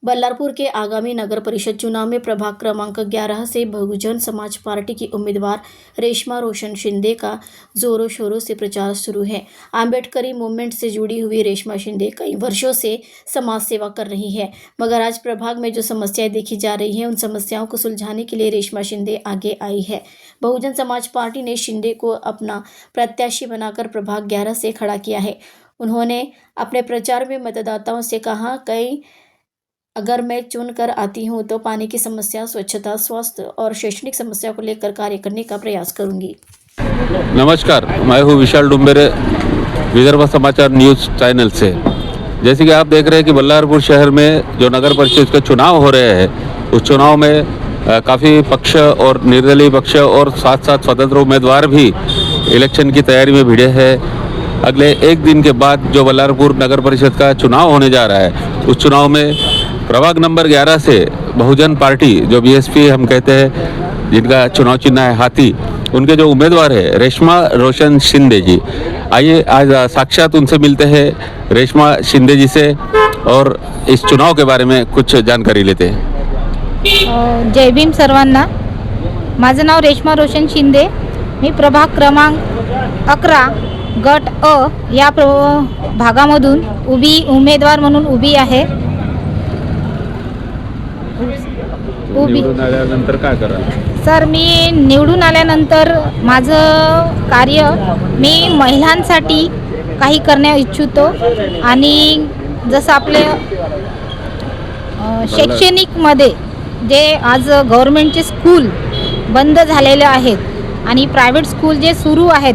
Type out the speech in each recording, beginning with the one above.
बल्लारपुर के आगामी नगर परिषद चुनाव में प्रभाग क्रमांक 11 से बहुजन समाज पार्टी की उम्मीदवार रेशमा रोशन शिंदे का जोरों शोरों से प्रचार शुरू है। आम्बेडकरी मूवमेंट से जुड़ी हुई रेशमा शिंदे कई वर्षों से समाज सेवा कर रही है, मगर आज प्रभाग में जो समस्याएं देखी जा रही हैं उन समस्याओं को सुलझाने के लिए रेशमा शिंदे आगे आई है। बहुजन समाज पार्टी ने शिंदे को अपना प्रत्याशी बनाकर प्रभाग 11 से खड़ा किया है। उन्होंने अपने प्रचार में मतदाताओं से कहा, कई अगर मैं चुनकर आती हूं तो पानी की समस्या, स्वच्छता, स्वास्थ्य और शैक्षणिक समस्या को लेकर कार्य करने का प्रयास करूंगी। नमस्कार, मैं हूं विशाल डुम्बेरे, विदर्भ समाचार न्यूज़ चैनल से। जैसे कि आप देख रहे हैं कि बल्लारपुर शहर में जो नगर परिषद के चुनाव हो रहे हैं, उस चुनाव में काफ़ी पक्ष और निर्दलीय पक्ष और साथ साथ स्वतंत्र उम्मीदवार भी इलेक्शन की तैयारी में भिड़े हैं। अगले एक दिन के बाद जो बल्लारपुर नगर परिषद का चुनाव होने जा रहा है, उस चुनाव में प्रभाग नंबर 11 से बहुजन पार्टी, जो बीएसपी हम कहते हैं, जिनका चुनाव चिन्ह है हाथी, उनके जो उम्मीदवार है रेशमा रोशन शिंदे जी। आइए आज साक्षात उनसे मिलते हैं, रेशमा शिंदे जी से, और इस चुनाव के बारे में कुछ जानकारी लेते हैं। जय भीम सर्वांना। माझं नाव रेशमा रोशन शिंदे। मी प्रभाग क्रमांक 11 गट अ या भागामधून उमेदवार म्हणून उभी आहे। निवडून आल्यानंतर काय कराल? सर, मी निवडून आल्यानंतर माझं कार्य मी महिलांसाठी काही करण्या इच्छितो आणि जसं आपले शैक्षणिकमध्ये जे आज गव्हर्नमेंटचे स्कूल बंद झालेले आहेत आणि प्रायव्हेट स्कूल जे सुरू आहेत,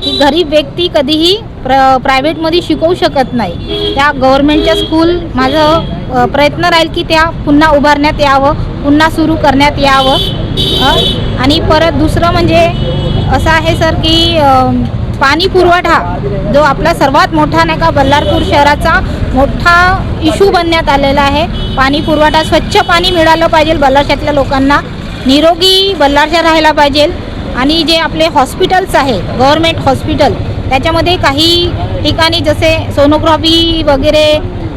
की गरीब व्यक्ती कधीही प्रायव्हेटमध्ये शिकवू शकत नाही, त्या गव्हर्नमेंटच्या स्कूल माझं प्रयत्न राहील की त्या पुन्हा उभारण्यात यावं, पुन्हा सुरू करण्यात यावं। आणि परत दुसरं म्हणजे असं आहे सर की पाणी पुरवठा जो आपला सर्वात मोठा नाही का बल्लारपूर शहराचा मोठा इश्यू बनण्यात आलेला आहे। पाणी पुरवठा, स्वच्छ पाणी मिळालं पाहिजे बल्लारशातल्या लोकांना, निरोगी बल्लारशा राहायला पाहिजे। आणि जे आपले हॉस्पिटल्स आहे, गव्हर्नमेंट हॉस्पिटल, त्याच्यामध्ये काही ठिकाणी जसे सोनोग्राफी वगैरे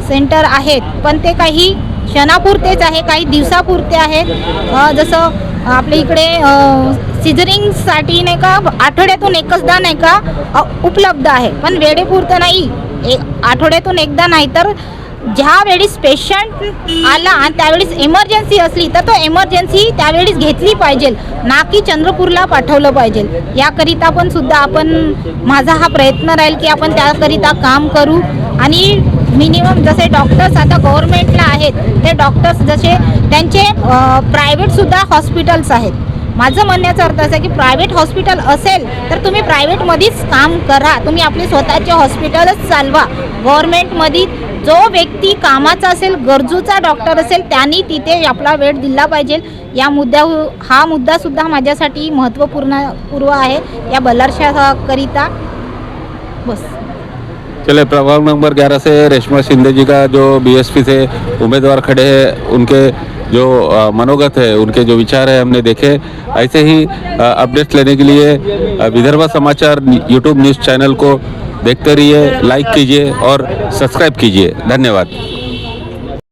सेंटर आहेत, पण ते काही क्षणापुरतेच आहे, काही दिवसापुरते आहेत। जसं आपल्या इकडे सिझरिंगसाठी नाही का आठवड्यातून एकचदा नाही का उपलब्ध आहे, पण वेळेपुरतं नाही, आठवड्यातून एकदा नाही तर ज्यावेळेस पेशंट आला आणि त्यावेळेस इमर्जन्सी असली तर तो इमर्जन्सी त्यावेळेस घेतली पाहिजे, ना की चंद्रपूरला पाठवलं पाहिजे। याकरिता पण सुद्धा आपण, माझा हा प्रयत्न राहील की आपण त्याकरिता काम करू। आणि मिनिमम जसे डॉक्टर्स आता गव्हर्नमेंटला आहेत, ते डॉक्टर्स जसे त्यांचे प्रायव्हेटसुद्धा हॉस्पिटल्स आहेत। माझं म्हणण्याचा अर्थ असा की प्रायव्हेट हॉस्पिटल असेल तर तुम्ही प्रायव्हेटमध्येच काम करा, तुम्ही आपले स्वतःचे हॉस्पिटलच चालवा। गव्हर्नमेंटमध्ये जो व्यक्ती कामाचा असेल, गरजूचा डॉक्टर असेल, त्यांनी तिथे आपला वेळ दिला पाहिजे। हा मुद्दासुद्धा माझ्यासाठी महत्त्वपूर्ण आहे या बल्लारशाकरिता। बस। चले, प्रभाग नंबर 11 से रेशमा शिंदे जी का जो बीएसपी से उम्मीदवार खड़े हैं, उनके जो मनोगत है, उनके जो विचार है, हमने देखे। ऐसे ही अपडेट्स लेने के लिए विदर्भ समाचार यूट्यूब न्यूज़ चैनल को देखते रहिए, लाइक कीजिए और सब्सक्राइब कीजिए। धन्यवाद।